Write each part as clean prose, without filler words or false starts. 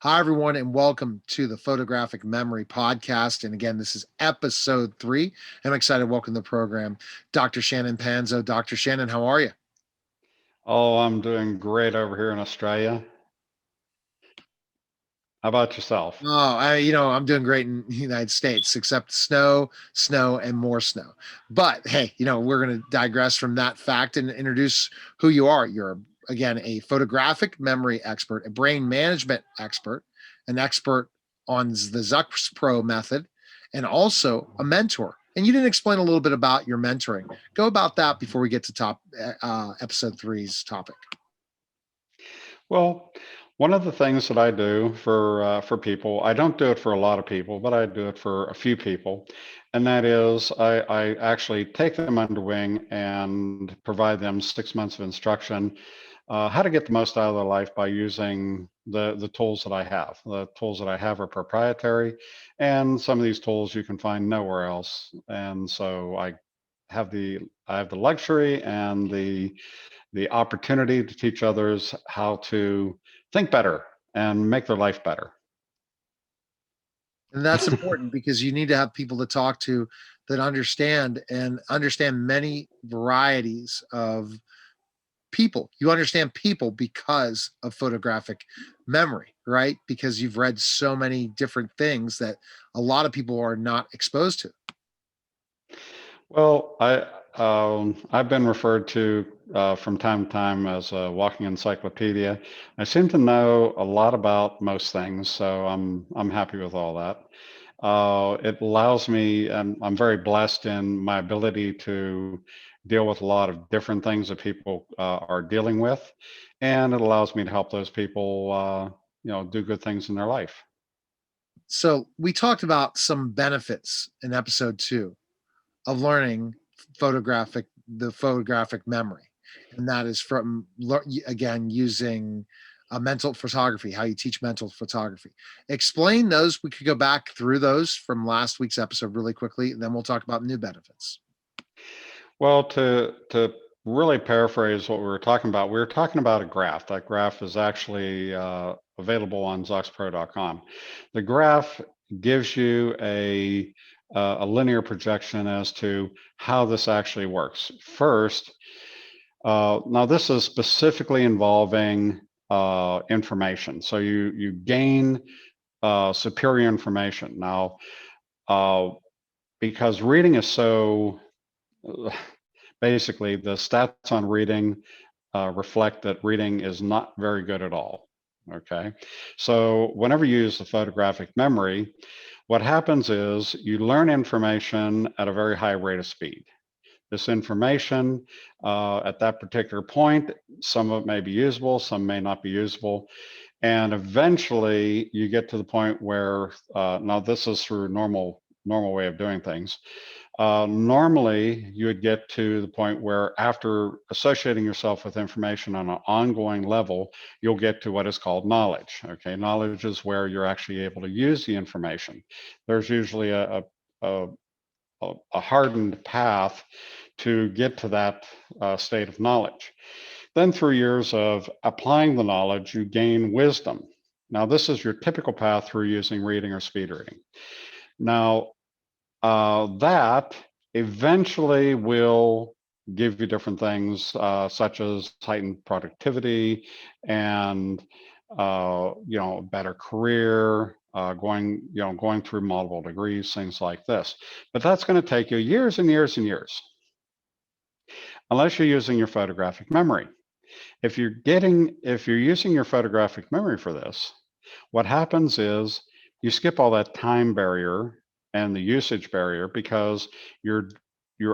Hi, everyone, and welcome to the Photographic Memory Podcast. And again, this is episode 3. I'm excited to welcome to the program Dr. Shannon Panzo. Dr. Shannon, how are you? Oh, I'm doing great over here in Australia. How about yourself? I'm doing great in the United States, except snow, and more snow. But hey, we're going to digress from that fact and introduce who you are. You're, again, a photographic memory expert, a brain management expert, an expert on the Zucks Pro method, and also a mentor. And you didn't explain a little bit about your mentoring. Go about that before we get to episode three's topic. Well, one of the things that I do for people, I don't do it for a lot of people, but I do it for a few people, and that is I actually take them under wing and provide them 6 months of instruction, how to get the most out of their life by using the tools that I have. The tools that I have are proprietary, and some of these tools you can find nowhere else. And so I have the luxury and the opportunity to teach others how to think better and make their life better. And that's important because you need to have people to talk to that understand many varieties of people. You understand people because of photographic memory, right? Because you've read so many different things that a lot of people are not exposed to. Well, I've been referred to from time to time as a walking encyclopedia. I seem to know a lot about most things, so I'm happy with all that. It allows me, and I'm very blessed in my ability to deal with a lot of different things that people are dealing with, and it allows me to help those people, do good things in their life. So we talked about some benefits in episode 2 of learning photographic memory, and that is from again using mental photography, how you teach mental photography. Explain those. We could go back through those from last week's episode really quickly, and then we'll talk about new benefits. Well, to really paraphrase what we were talking about a graph. That graph is actually available on zoxpro.com. The graph gives you a linear projection as to how this actually works. First, now this is specifically involving information. So you gain superior information. Now, uh, because reading is so basically, the stats on reading reflect that reading is not very good at all. Okay. So, whenever you use the photographic memory, what happens is you learn information at a very high rate of speed. This information at that particular point, some of it may be usable, some may not be usable. And eventually you get to the point where, now this is through normal way of doing things. Normally, you would get to the point where, after associating yourself with information on an ongoing level, you'll get to what is called knowledge. Okay, knowledge is where you're actually able to use the information. There's usually a, a hardened path to get to that state of knowledge. Then, through years of applying the knowledge, you gain wisdom. Now, this is your typical path through using reading or speed reading. Now, that eventually will give you different things, such as heightened productivity and better career, going through multiple degrees, things like this. But that's going to take you years and years and years, unless you're using your photographic memory. If you're using your photographic memory for this, what happens is you skip all that time barrier and the usage barrier, because you're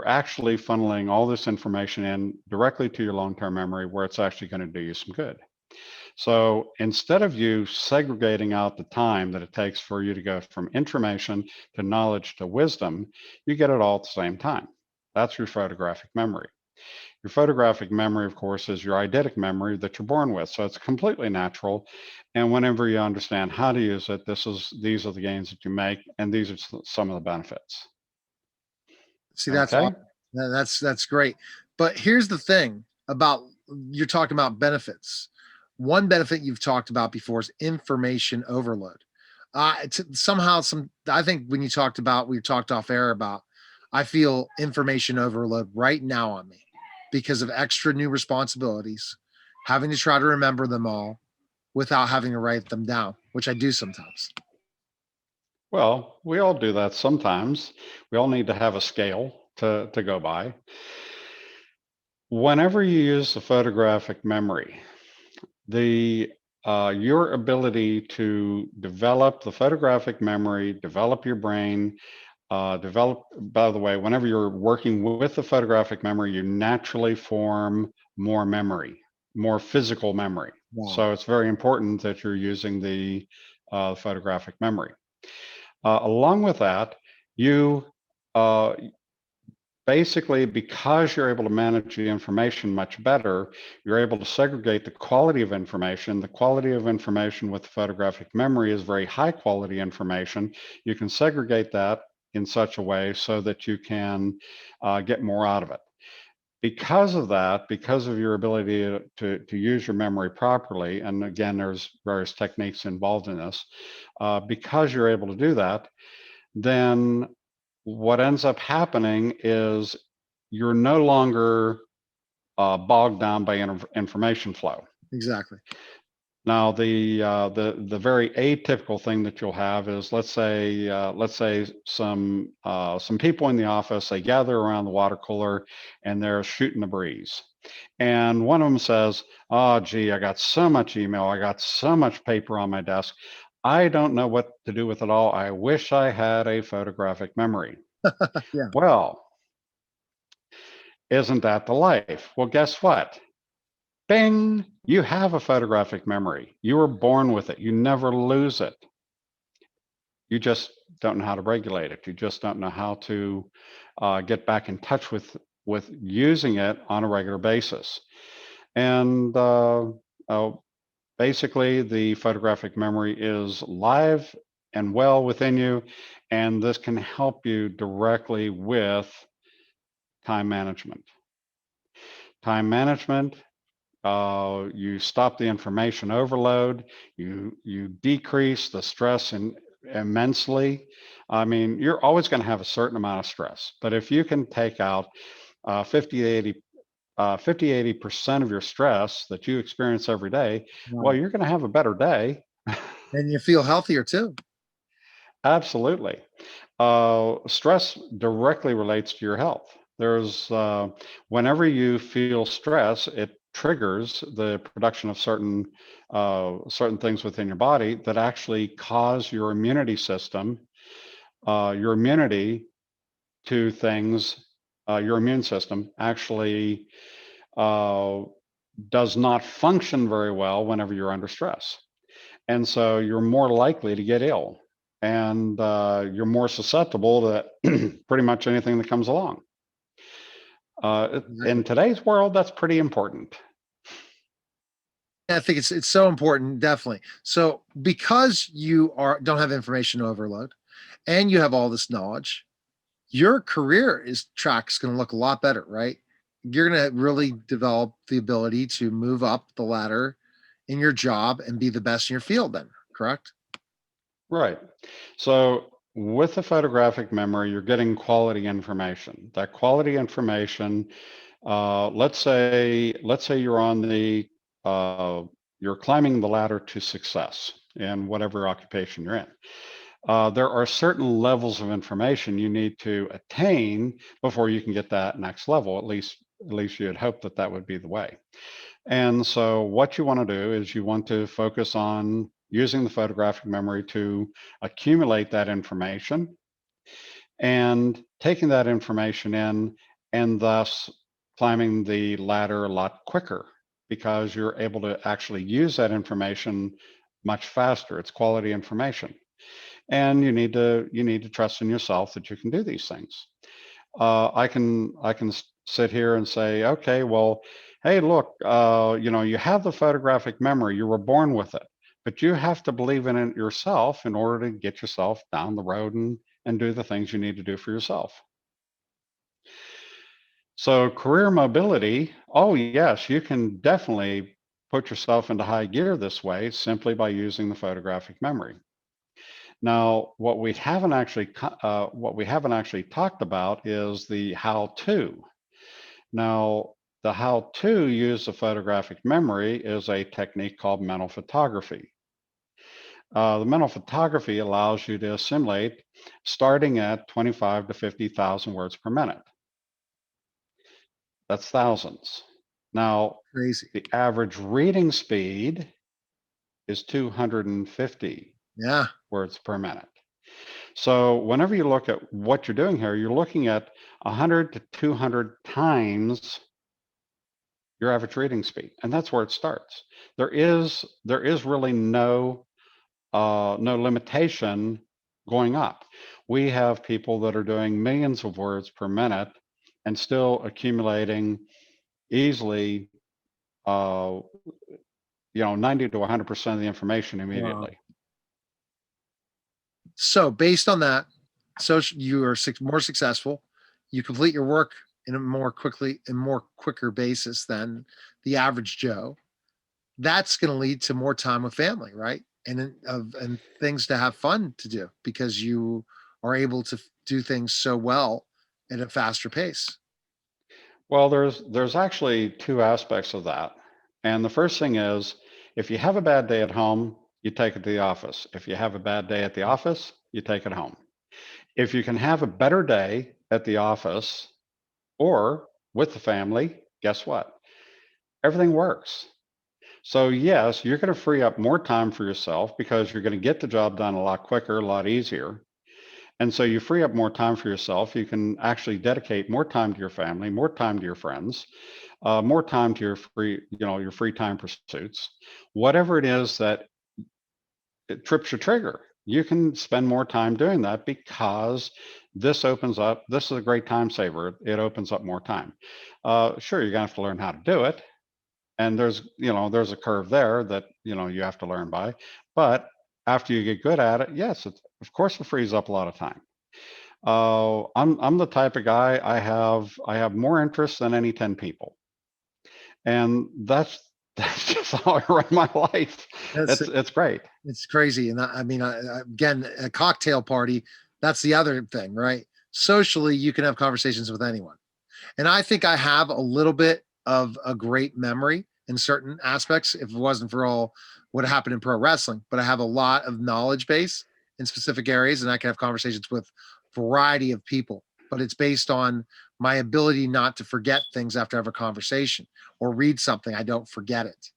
actually funneling all this information in directly to your long-term memory, where it's actually going to do you some good. So instead of you segregating out the time that it takes for you to go from information to knowledge to wisdom, you get it all at the same time. That's your photographic memory. Your photographic memory, of course, is your eidetic memory that you're born with. So it's completely natural. And whenever you understand how to use it, these are the gains that you make, and these are some of the benefits. See, that's awesome. Okay. That's great. But here's the thing about, you're talking about benefits. One benefit you've talked about before is information overload. Somehow, I think when you talked about, we talked off air about, I feel information overload right now on me because of extra new responsibilities, having to try to remember them all without having to write them down, which I do sometimes. Well, we all do that sometimes. We all need to have a scale to go by. Whenever you use the photographic memory, the your ability to develop the photographic memory, develop your brain, develop, by the way, whenever you're working with the photographic memory, you naturally form more memory, more physical memory. Wow. So it's very important that you're using the photographic memory. Along with that, you uh, basically, because you're able to manage the information much better, you're able to segregate the quality of information. The quality of information with photographic memory is very high quality information. You can segregate that in such a way so that you can get more out of it. Because of that, because of your ability to use your memory properly, and again, there's various techniques involved in this, because you're able to do that, then what ends up happening is you're no longer bogged down by information flow. Exactly. Now, the very atypical thing that you'll have is, let's say some people in the office, they gather around the water cooler and they're shooting the breeze, and one of them says, "Oh, gee, I got so much email, I got so much paper on my desk, I don't know what to do with it all. I wish I had a photographic memory." Yeah. Well, isn't that the life? Well, guess what? Bing, you have a photographic memory. You were born with it. You never lose it. You just don't know how to regulate it. You just don't know how to get back in touch with using it on a regular basis. And basically, the photographic memory is live and well within you, and this can help you directly with time management. Time management, you stop the information overload, you decrease the stress immensely. I mean, you're always going to have a certain amount of stress, but if you can take out 50, 80% of your stress that you experience every day, well, Wow. you're going to have a better day. And you feel healthier too. Absolutely. Stress directly relates to your health. Whenever you feel stress, it triggers the production of certain things within your body that actually cause your immunity system, your immunity to things, your immune system actually uh, does not function very well whenever you're under stress. And so you're more likely to get ill, and you're more susceptible to pretty much anything that comes along. In Exactly. today's world, that's pretty important. I think it's so important, definitely. So because you are don't have information overload and you have all this knowledge, your career is track's going to look a lot better, right? You're going to really develop the ability to move up the ladder in your job and be the best in your field then, correct? Right. So with the photographic memory, you're getting quality information. That quality information, let's say you're climbing the ladder to success in whatever occupation you're in. There are certain levels of information you need to attain before you can get that next level. At least you'd hope that that would be the way. And so what you want to do is you want to focus on using the photographic memory to accumulate that information and taking that information in, and thus climbing the ladder a lot quicker because you're able to actually use that information much faster. It's quality information. And you need to trust in yourself that you can do these things. I can sit here and say, okay, well, hey, look, you have the photographic memory. You were born with it, but you have to believe in it yourself in order to get yourself down the road and do the things you need to do for yourself. So career mobility, oh yes, you can definitely put yourself into high gear this way simply by using the photographic memory. Now, what we haven't actually talked about is the how-to. Now, the how-to use the photographic memory is a technique called mental photography. The mental photography allows you to assimilate starting at 25 to 50,000 words per minute. That's thousands. Now, Crazy. the average reading speed is 250 Yeah. words per minute. So whenever you look at what you're doing here, you're looking at 100 to 200 times your average reading speed, and that's where it starts. There is really no limitation going up. We have people that are doing millions of words per minute and still accumulating easily, 90 to 100% of the information immediately. Wow. So based on that, so you are more successful. You complete your work in a more quicker basis than the average Joe. That's going to lead to more time with family, right? And things to have fun to do because you are able to do things so well at a faster pace. Well, there's actually two aspects of that. And the first thing is, if you have a bad day at home, you take it to the office. If you have a bad day at the office, you take it home. If you can have a better day at the office or with the family, guess what? Everything works. So yes, you're going to free up more time for yourself because you're going to get the job done a lot quicker, a lot easier. And so you free up more time for yourself. You can actually dedicate more time to your family, more time to your friends, more time to your free time pursuits. Whatever it is that it trips your trigger, you can spend more time doing that because this is a great time saver. It opens up more time. Sure, you're gonna have to learn how to do it. And there's a curve there that, you have to learn by. But after you get good at it, yes, of course it frees up a lot of time. I'm the type of guy, I have more interest than any 10 people. And that's just how I run my life. That's It's great. It's crazy. And I mean, again, a cocktail party, that's the other thing, right? Socially, you can have conversations with anyone. And I think I have a little bit of a great memory in certain aspects if it wasn't for all what happened in pro wrestling, but I have a lot of knowledge base in specific areas and I can have conversations with a variety of people, but it's based on my ability not to forget things after I have a conversation or read something, I don't forget it.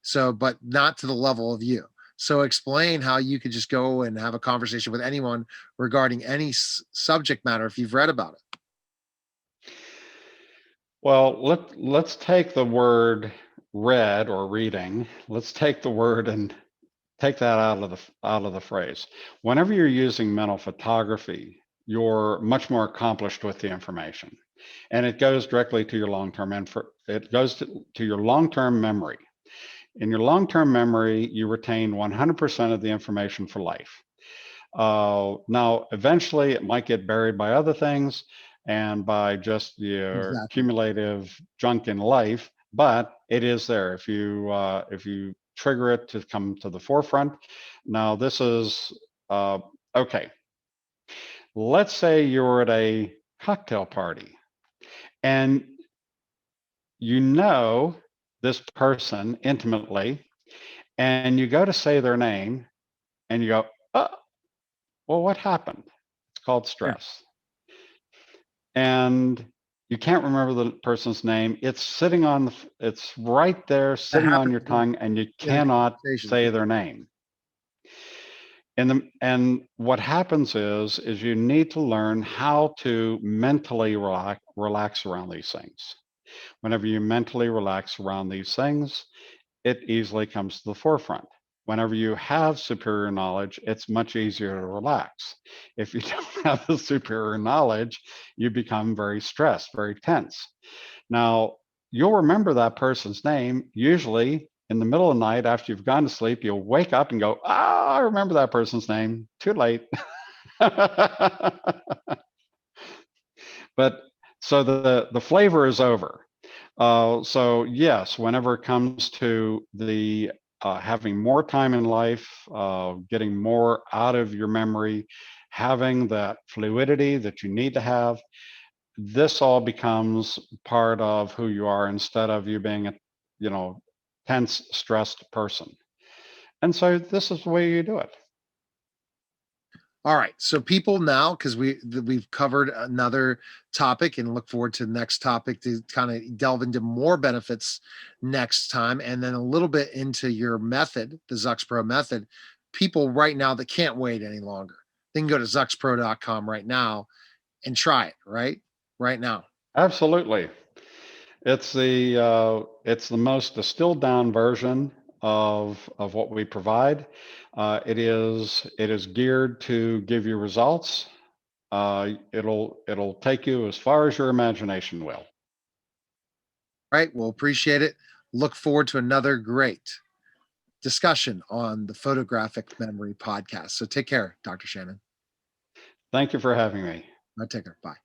So, but not to the level of you. So, explain how you could just go and have a conversation with anyone regarding any subject matter if you've read about it. Well, let's take the word read or reading. Let's take the word and take that out of the phrase. Whenever you're using mental photography, you're much more accomplished with the information, and it goes directly to your long-term it goes to your long-term memory. In your long-term memory, you retain 100% of the information for life. Now, eventually, it might get buried by other things and by just your Exactly. cumulative junk in life, but it is there if you trigger it to come to the forefront. Now, this is okay. Let's say you're at a cocktail party and you know this person intimately, and you go to say their name and you go, oh, well, what happened? It's called Yeah. stress. And you can't remember the person's name. It's right there That sitting on happens your tongue, and you in a cannot conversation. say their name. And what happens is you need to learn how to mentally relax around these things. Whenever you mentally relax around these things, it easily comes to the forefront. Whenever you have superior knowledge, it's much easier to relax. If you don't have the superior knowledge, you become very stressed, very tense. Now, you'll remember that person's name usually in the middle of the night after you've gone to sleep. You'll wake up and go, ah, I remember that person's name. Too late. But so the flavor is over. So yes, whenever it comes to the having more time in life, getting more out of your memory, having that fluidity that you need to have, this all becomes part of who you are instead of you being a, you know, tense, stressed person. And so this is the way you do it. All right. So people now, because we've covered another topic and look forward to the next topic to kind of delve into more benefits next time, and then a little bit into your method, the ZuxPro method. People right now that can't wait any longer, they can go to zuxpro.com right now and try it, right now. Absolutely. It's the most distilled down version of what we provide. It is geared to give you results. It'll take you as far as your imagination will. Right. Well, appreciate it. Look forward to another great discussion on the Photographic Memory podcast. So take care, Dr. Shannon. Thank you for having me. Take care. Bye.